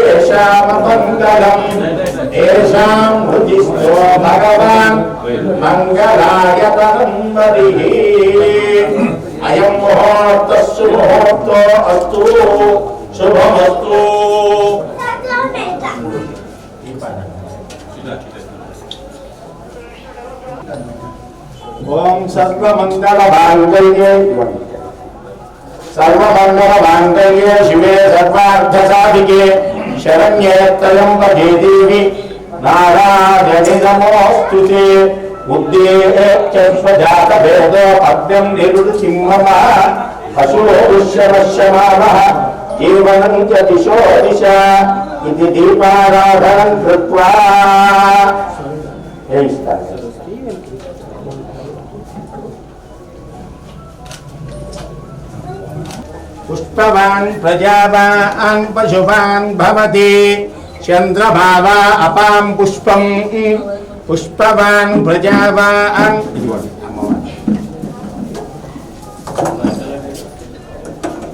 येषाममङ्गलम् येषां हृदिस्थो भगवान् मङ्गलायतनं वरिः अयं मुहूर्तः सुमुहूर्तो अस्तु शुभमस्तु। ओम सर्वमंगलमांगल्ये शिवे सर्वार्थसाधिके शरण्ये त्र्यंबके देवी नारायणि नमोस्तुते। उद्देश्यजातभेदो पद्यं निरुसिंहः अशो दुष्यवश्यमानः जीवनं च दिशो दिशा इति दीपाराधनं कृत्वा पुष्पवान् प्रजावान् पशुवान् भवति चन्द्रभावा अपां पुष्पं पुष्पवान् प्रजावान्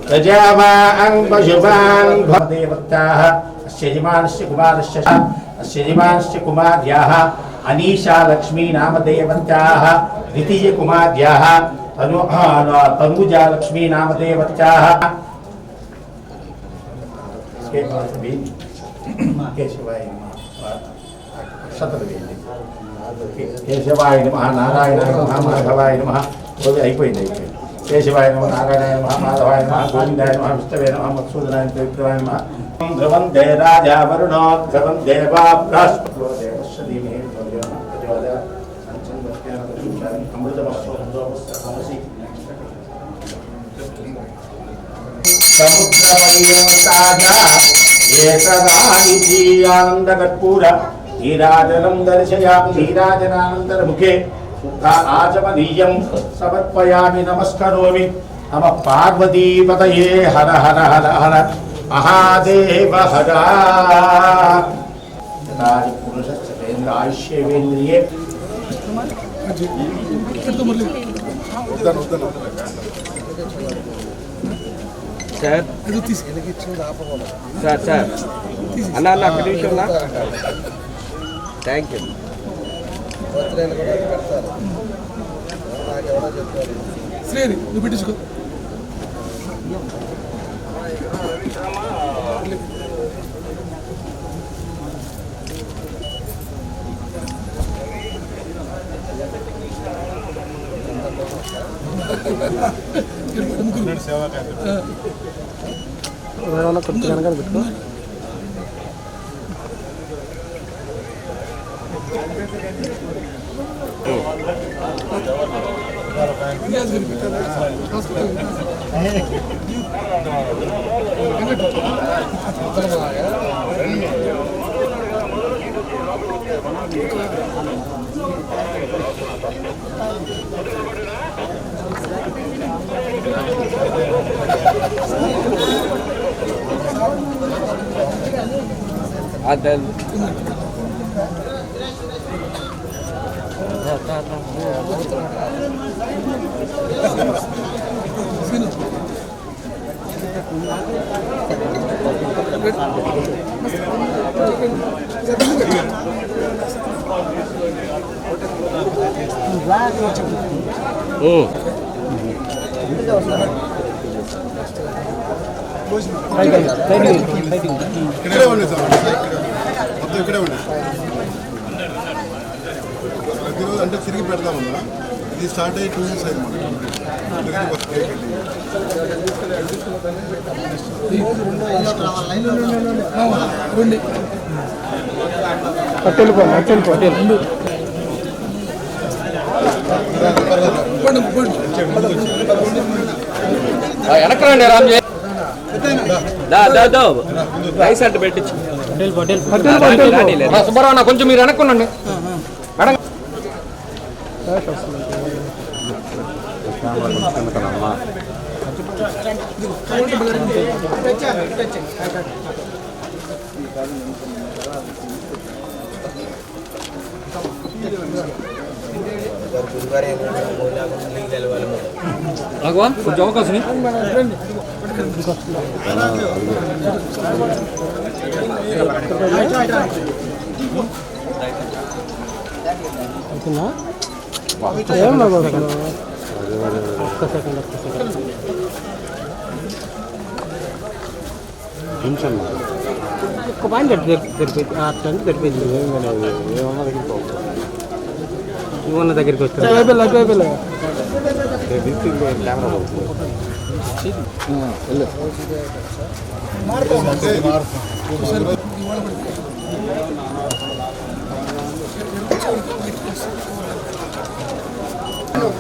प्रजावान् पशुवान् भवदेवताः अस्य यजमानस्य कुमारस्य अस्य यजमानस्य कुमार्याः अनीशा लक्ष्मी नामदेवत्याः द्वितीय कुमार्याः तनुजा लक्ष्मी नामदेवत्याः केशवाय नमः नारायणाय नमः माधवाय नमः అయిపోయింది केशवाय नमः नारायणाय नमः माधवाय नमः गोविंदाय नमः विष्णवे नमः मत्सूदनाय त्रिविक्रमाय नमः ध्रुवं दे राजा वरुणो ध्रुवं देवा बृहस्पतिर्देवस्य धीमहि आनंदकर्पूर नीराजनं दर्शयामि नीराजनानन्तरमुखे आचमनीयं समर्पयामि नमस्करोमि नमः पार्वतीपतये हर हर हर हर महादेव हर आयुष्येन्द्रिये సార్ సార్ సార్ అన్న అన్న అక్కడ విషయం థ్యాంక్ యూ శ్రీని నువ్వు పెట్టించుకో కొద్దిగా పెట్టుకో ada ఇక్కడే ఉంది సార్ మొత్తం ఇక్కడే ఉంది ప్రతిరోజు అంటే తిరిగి పెడతామన్నా ఇది స్టార్ట్ అయ్యి 2 years అయింది వెనకరండి రామ్జీ రైస్ అంటే పెట్టించు సుబ్బారావు కొంచెం మీరు వెనక్కునండి రాఘవా కొంచెం అవకాశం ఒక్క పాయింట్ సరిపోయింది అట్లా సరిపోయింది ఇవన్న దగ్గరికి వచ్చారు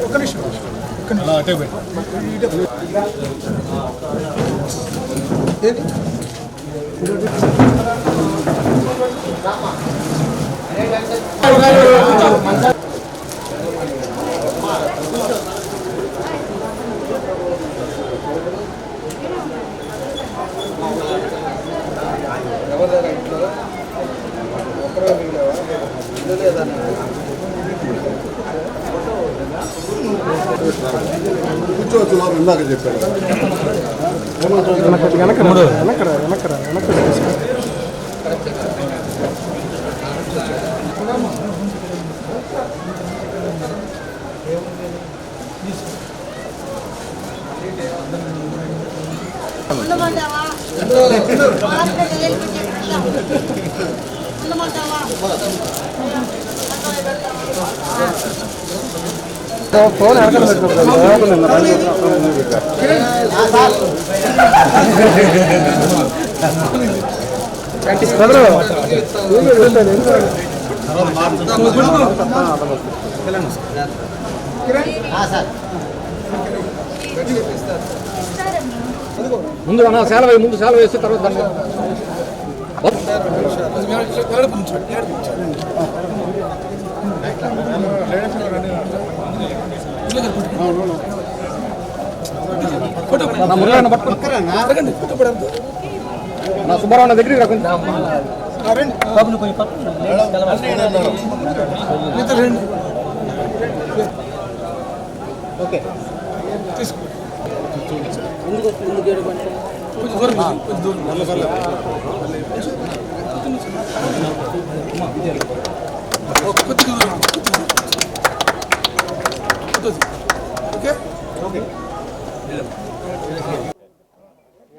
ఒక్క నిమిషం అటే కూర్చోవచ్చు బాబు ఇందాక చెప్పాడు ఫోన్ ఎక్కడ ముందు అన్న సేల ముందు సేల వేసి తర్వాత నా సుబ్బారావు దగ్గరికి రాకుండా ఓకే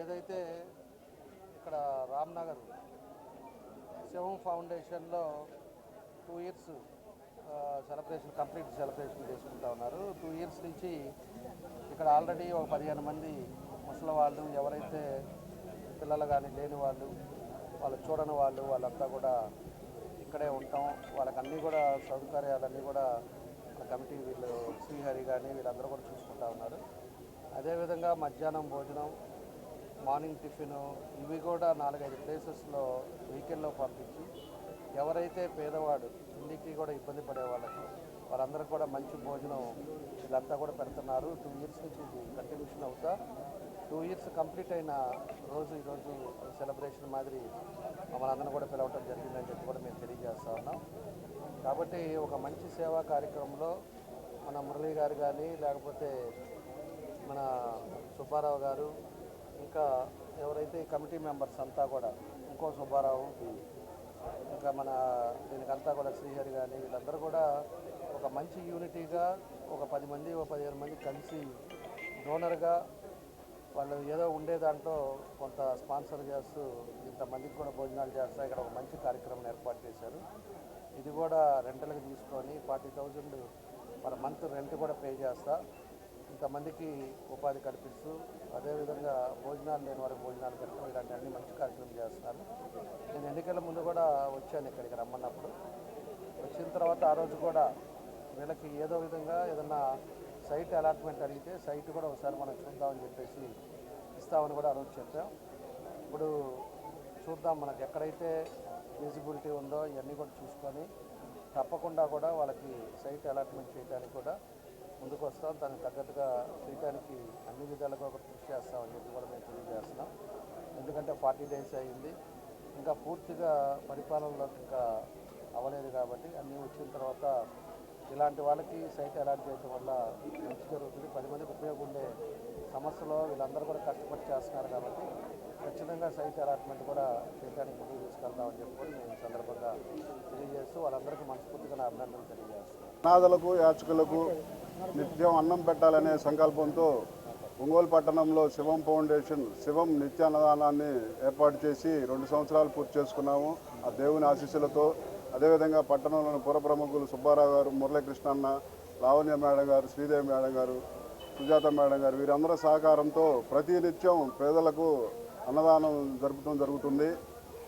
ఏదైతే ఇక్కడ రామ్నగర్ శివం ఫౌండేషన్లో 2 ఇయర్స్ కంప్లీట్ సెలబ్రేషన్ చేసుకుంటా ఉన్నారు. 2 ఇయర్స్ నుంచి ఇక్కడ ఆల్రెడీ ఒక 15 మంది ముసలి వాళ్ళు, ఎవరైతే పిల్లలు కానీ లేని వాళ్ళు, వాళ్ళు చూడని వాళ్ళు, వాళ్ళంతా కూడా ఇక్కడే ఉంటాం. వాళ్ళకి అన్నీ కూడా సౌకర్యాలన్నీ కూడా కమిటీ వీళ్ళు శ్రీహరి కానీ వీళ్ళందరూ కూడా చూసుకుంటా ఉన్నారు. అదేవిధంగా మధ్యాహ్నం భోజనం, మార్నింగ్ టిఫిన్ ఇవి కూడా 4-5 ప్లేసెస్లో వెహికల్లో పంపించి ఎవరైతే పేదవాడు ఇంటికి కూడా ఇబ్బంది పడే వాళ్ళందరికీ కూడా మంచి భోజనం వీళ్ళంతా కూడా పెడుతున్నారు. 2 ఇయర్స్ నుంచి ఇది కంటిన్యూషన్ అవుతా 2 ఇయర్స్ కంప్లీట్ అయిన ఈరోజు సెలబ్రేషన్ మాదిరి మమ్మల్ని అందరం కూడా పిలవటం జరిగిందని చెప్పి కూడా మేము తెలియజేస్తా ఉన్నాం. కాబట్టి ఒక మంచి సేవా కార్యక్రమంలో మన మురళీ గారు కానీ, లేకపోతే మన సుబ్బారావు గారు, ఇంకా ఎవరైతే ఈ కమిటీ మెంబర్స్ అంతా కూడా, ఇంకో సుబ్బారావు, ఇంకా మన దీనికంతా కూడా శ్రీహరి కానీ వీళ్ళందరూ కూడా ఒక మంచి యూనిటీగా ఒక 10 మంది 15 మంది కలిసి డోనర్గా వాళ్ళు ఏదో ఉండే దాంట్లో కొంత స్పాన్సర్ చేస్తూ ఇంతమందికి కూడా భోజనాలు చేస్తా ఇక్కడ ఒక మంచి కార్యక్రమం ఏర్పాటు చేశారు. ఇది కూడా రెంటల్కి తీసుకొని 40,000 పర్ మంత్ రెంట్ కూడా పే చేస్తా ఇంతమందికి ఉపాధి కల్పిస్తూ, అదేవిధంగా భోజనాలు లేని వారికి భోజనాలు పెట్టడం, ఇలాంటి అన్ని మంచి కార్యక్రమం చేస్తున్నారు. నేను ఎన్నికల ముందు కూడా వచ్చాను ఇక్కడికి రమ్మన్నప్పుడు. వచ్చిన తర్వాత ఆ రోజు కూడా వీళ్ళకి ఏదో విధంగా ఏదన్నా సైట్ అలాట్మెంట్ అడిగితే సైట్ కూడా ఒకసారి మనం చూద్దామని చెప్పేసి ఇస్తామని కూడా ఆ రోజు చెప్పాం. ఇప్పుడు చూద్దాం మనకు ఎక్కడైతే విజిబిలిటీ ఉందో ఇవన్నీ కూడా చూసుకొని తప్పకుండా కూడా వాళ్ళకి సైట్ అలాట్మెంట్ చేయడానికి కూడా ముందుకు వస్తాం. దానికి తగ్గట్టుగా చేయడానికి అన్ని విధాలుగా ఒక కృషి చేస్తామని చెప్పి కూడా మేము తెలియజేస్తున్నాం. ఎందుకంటే 40 days అయింది, ఇంకా పూర్తిగా పరిపాలనలోకి ఇంకా అవ్వలేదు కాబట్టి అన్నీ వచ్చిన తర్వాత ఇలాంటి వాళ్ళకి సైట్ అలాట్ చేయడం వల్ల మంచి జరుగుతుంది, 10 మందికి ఉపయోగం ఉండే సమస్యలో వీళ్ళందరూ కూడా కష్టపడి చేస్తున్నారు కాబట్టి ఖచ్చితంగా సైట్ అలాట్మెంట్ కూడా చేయడానికి ముందుకు తీసుకెళ్తామని చెప్పి నేను ఈ సందర్భంగా తెలియజేస్తూ వాళ్ళందరికీ మనస్ఫూర్తిగా నా అభినందనలు తెలియజేస్తున్నాను. అనాథలకు యాచకులకు నిత్యం అన్నం పెట్టాలనే సంకల్పంతో ఒంగోలు పట్టణంలో శివం ఫౌండేషన్ శివం నిత్య అన్నదానాన్ని ఏర్పాటు చేసి 2 సంవత్సరాలు పూర్తి చేసుకున్నాము. ఆ దేవుని ఆశీస్సులతో అదేవిధంగా పట్టణంలోని పుర ప్రముఖులు సుబ్బారావు గారు, మురళీకృష్ణన్న, లావణ్య మేడం గారు, శ్రీదేవి మేడం గారు, సుజాత మేడం గారు వీరందరి సహకారంతో ప్రతినిత్యం పేదలకు అన్నదానం జరపడం జరుగుతుంది.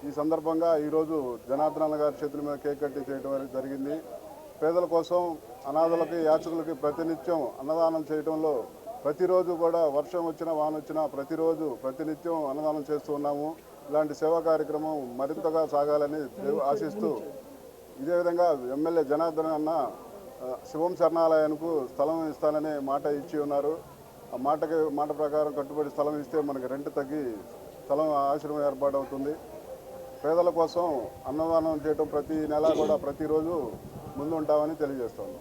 ఈ సందర్భంగా ఈరోజు జనార్దన గారి చేతుల మీద కేక్ కట్టి చేయడం జరిగింది. పేదల కోసం అనాథలకి యాచకులకి ప్రతినిత్యం అన్నదానం చేయడంలో ప్రతిరోజు కూడా వర్షం వచ్చినా వాన వచ్చినా ప్రతినిత్యం అన్నదానం చేస్తూ ఉన్నాము. ఇలాంటి సేవా కార్యక్రమం మరింతగా సాగాలని ఆశిస్తూ ఇదే విధంగా ఎమ్మెల్యే జనార్దన్ అన్న శివం శరణాలయానికి స్థలం ఇస్తానని మాట ఇచ్చి ఉన్నారు. ఆ మాట ప్రకారం కట్టుబడి స్థలం ఇస్తే మనకి రెంట్ తగ్గి స్థలం ఆశ్రమం ఏర్పాటవుతుంది. పేదల కోసం అన్నదానం చేయడం ప్రతి నెల కూడా ప్రతిరోజు ముందు ఉంటామని తెలియజేస్తాము.